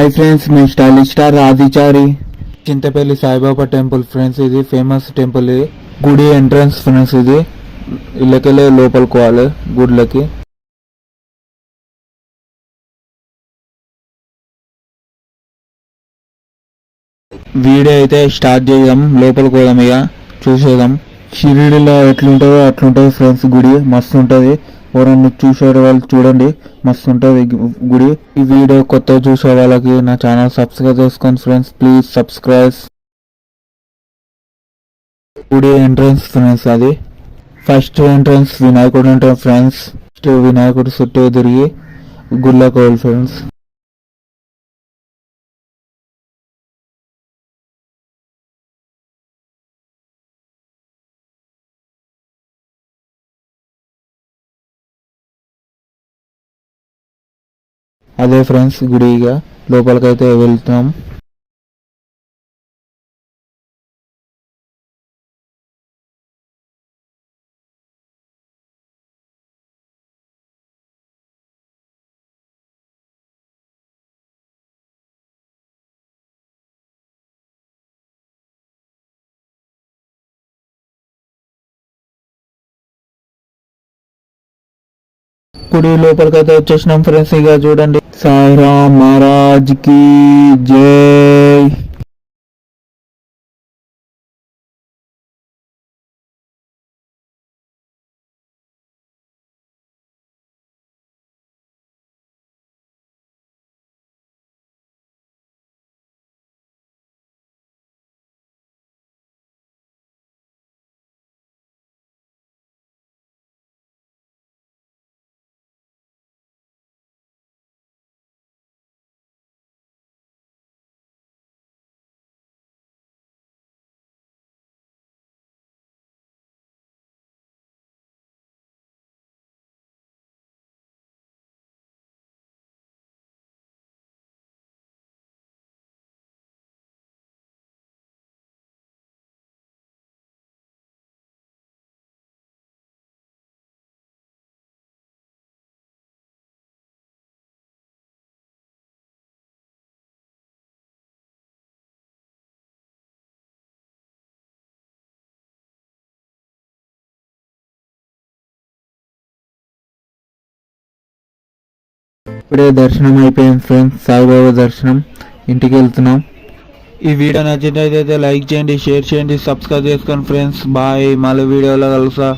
Hi friends, మీ stylish star Adichari. Chintapalli Saibaba temple friends, ఇది famous temple. ఇది గుడి ఎంట్రన్స్ ఫ్రెండ్స్. ఇది ఇళ్ళకెళ్ళి లోపలికి పోవాలి గుడిలోకి. వీడియో అయితే స్టార్ట్ చేద్దాం, లోపలికి పోదాం, ఇక చూసేద్దాం. షిరిడిలో ఎట్లుంటుందో అట్లుంటుంది ఫ్రెండ్స్. గుడి మస్తు ఉంటుంది. ఎవరన్నా చూసే వాళ్ళు చూడండి, మస్తు ఉంటుంది గుడి. ఈ వీడియో కొత్త చూసే వాళ్ళకి నా ఛానల్ సబ్స్క్రైబ్ చేసుకోండి ఫ్రెండ్స్, ప్లీజ్ సబ్స్క్రైబ్. గుడి ఎంట్రన్స్ ఫ్రెండ్స్. అది ఫస్ట్ ఎంట్రన్స్ వినాయకుడు ఉంటాడు ఫ్రెండ్స్. వినాయకుడు చుట్టూ తిరిగి గుళ్ళకి పోవాలి ఫ్రెండ్స్. అదే ఫ్రెండ్స్ గుడి. ఇక లోపలికైతే వెళ్తాం. గుడి లోపలికైతే వచ్చేసినాం ఫ్రెండ్స్. ఇక చూడండి, సాయిరామ్ మహారాజ్ కి జై. ఇప్పుడే దర్శనం అయిపోయింది ఫ్రెండ్స్, సాయిబాబా దర్శనం. ఇంటికి వెళ్తున్నాం. ఈ వీడియో నచ్చినట్లయితే లైక్ చేయండి, షేర్ చేయండి, సబ్స్క్రైబ్ చేసుకోండి ఫ్రెండ్స్. బాయ్, మళ్ళీ వీడియోలో కలుసా.